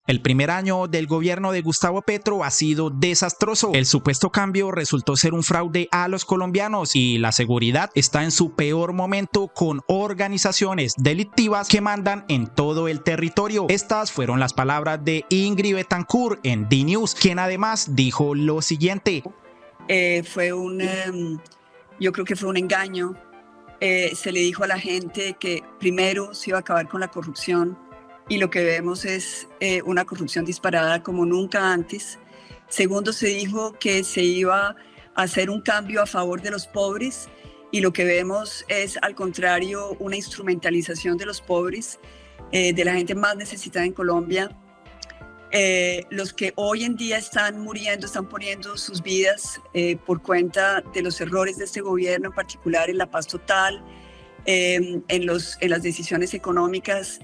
El primer año del gobierno de Gustavo Petro ha sido desastroso. El supuesto cambio resultó ser un fraude a los colombianos y la seguridad está en su peor momento, con organizaciones delictivas que mandan en todo el territorio. Estas fueron las palabras de Ingrid Betancourt en DNews, quien además dijo lo siguiente. Yo creo que fue un engaño. Se le dijo a la gente que primero se iba a acabar con la corrupción, y lo que vemos es una corrupción disparada como nunca antes. Segundo, se dijo que se iba a hacer un cambio a favor de los pobres, y lo que vemos es, al contrario, una instrumentalización de los pobres, de la gente más necesitada en Colombia. Los que hoy en día están muriendo, están poniendo sus vidas por cuenta de los errores de este gobierno, en particular en la paz total, en las decisiones económicas.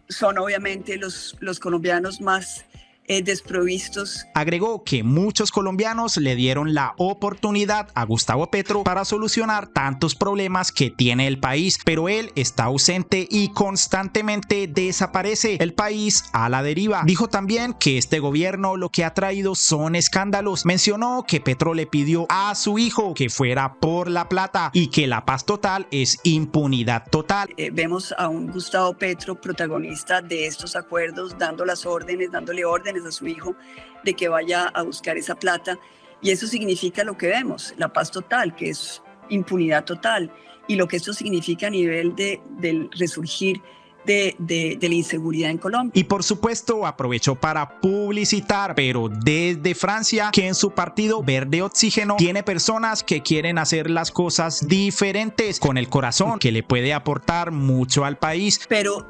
Son obviamente los colombianos más desprovistos. Agregó que muchos colombianos le dieron la oportunidad a Gustavo Petro para solucionar tantos problemas que tiene el país, pero él está ausente y constantemente desaparece. El país a la deriva. Dijo también que este gobierno lo que ha traído son escándalos. Mencionó que Petro le pidió a su hijo que fuera por la plata y que la paz total es impunidad total. Vemos a un Gustavo Petro protagonista de estos acuerdos, dándole órdenes a su hijo de que vaya a buscar esa plata, y eso significa lo que vemos, la paz total, que es impunidad total, y lo que esto significa a nivel del resurgir de la inseguridad en Colombia. Y por supuesto aprovechó para publicitar, pero desde Francia, que en su partido Verde Oxígeno tiene personas que quieren hacer las cosas diferentes, con el corazón, que le puede aportar mucho al país. Pero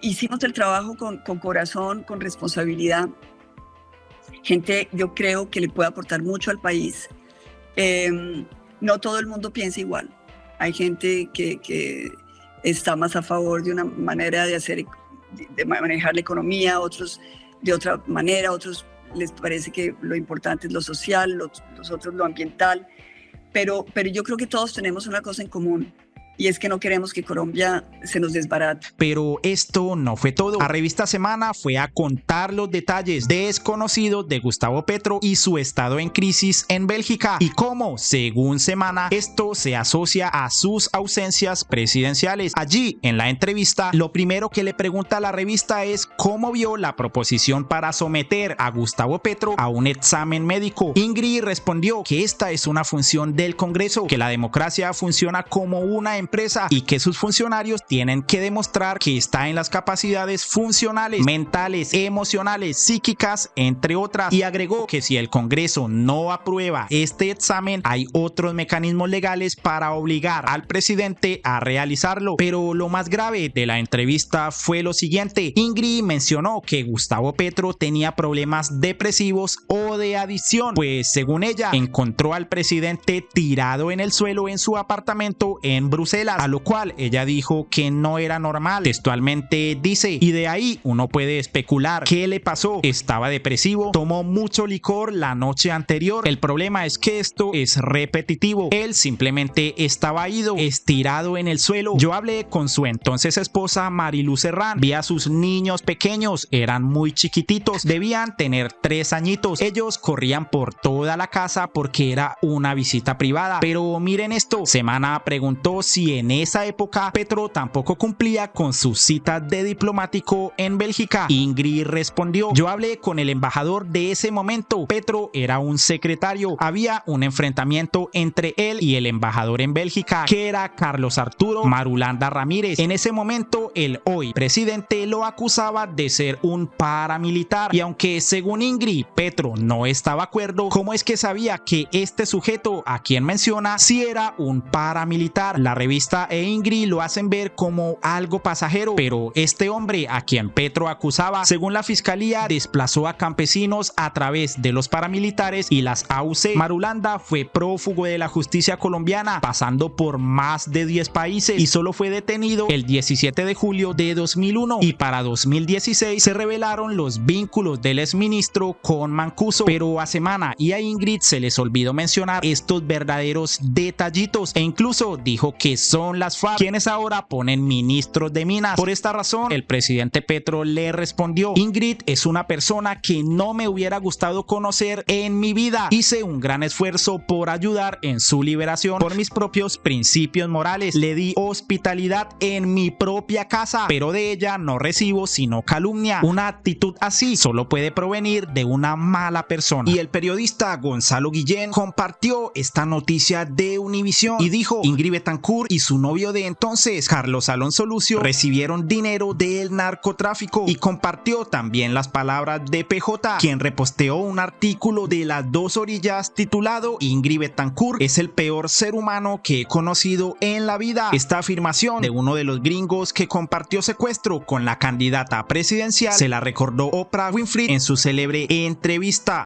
hicimos el trabajo con corazón, con responsabilidad. Gente, yo creo que le puede aportar mucho al país. No todo el mundo piensa igual. Hay gente que está más a favor de una manera de manejar la economía, otros de otra manera, otros les parece que lo importante es lo social, los otros lo ambiental. Pero yo creo que todos tenemos una cosa en común, y es que no queremos que Colombia se nos desbarate. Pero esto no fue todo. La revista Semana fue a contar los detalles desconocidos de Gustavo Petro y su estado en crisis en Bélgica, y cómo, según Semana, esto se asocia a sus ausencias presidenciales. Allí, en la entrevista, lo primero que le pregunta a la revista es cómo vio la proposición para someter a Gustavo Petro a un examen médico. Ingrid respondió que esta es una función del Congreso, que la democracia funciona como una empresa y que sus funcionarios tienen que demostrar que está en las capacidades funcionales, mentales, emocionales, psíquicas, entre otras, y agregó que si el Congreso no aprueba este examen, hay otros mecanismos legales para obligar al presidente a realizarlo. Pero lo más grave de la entrevista fue lo siguiente. Ingrid mencionó que Gustavo Petro tenía problemas depresivos o de adicción, pues según ella encontró al presidente tirado en el suelo en su apartamento en Bruselas, a lo cual ella dijo que no era normal. Textualmente dice, y de ahí uno puede especular qué le pasó. Estaba depresivo, tomó mucho licor la noche anterior. El problema es que esto es repetitivo. Él simplemente estaba ido, estirado en el suelo. Yo hablé con su entonces esposa Marilu Serrán, vi a sus niños pequeños, eran muy chiquititos, debían tener 3 añitos. Ellos corrían por toda la casa porque era una visita privada. Pero miren esto, Semana preguntó si en esa época Petro tampoco cumplía con sus citas de diplomático en Bélgica. Ingrid respondió, yo hablé con el embajador de ese momento, Petro era un secretario, había un enfrentamiento entre él y el embajador en Bélgica, que era Carlos Arturo Marulanda Ramírez. En ese momento el hoy presidente lo acusaba de ser un paramilitar, y aunque según Ingrid Petro no estaba de acuerdo, ¿cómo es que sabía que este sujeto a quien menciona sí era un paramilitar? La revista e Ingrid lo hacen ver como algo pasajero, pero este hombre a quien Petro acusaba, según la fiscalía, desplazó a campesinos a través de los paramilitares y las AUC. Marulanda fue prófugo de la justicia colombiana, pasando por más de 10 países, y solo fue detenido el 17 de julio de 2001, y para 2016 se revelaron los vínculos del exministro con Mancuso. Pero a Semana y a Ingrid se les olvidó mencionar estos verdaderos detallitos, e incluso dijo que son las FARC, quienes ahora ponen ministros de minas. Por esta razón, el presidente Petro le respondió: Ingrid es una persona que no me hubiera gustado conocer en mi vida. Hice un gran esfuerzo por ayudar en su liberación por mis propios principios morales. Le di hospitalidad en mi propia casa, pero de ella no recibo sino calumnia. Una actitud así solo puede provenir de una mala persona. Y el periodista Gonzalo Guillén compartió esta noticia de Univisión y dijo: Ingrid Betancourt y su novio de entonces, Carlos Alonso Lucio, recibieron dinero del narcotráfico. Y compartió también las palabras de PJ, quien reposteó un artículo de Las Dos Orillas titulado Ingrid Betancourt es el peor ser humano que he conocido en la vida. Esta afirmación de uno de los gringos que compartió secuestro con la candidata presidencial se la recordó Oprah Winfrey en su célebre entrevista.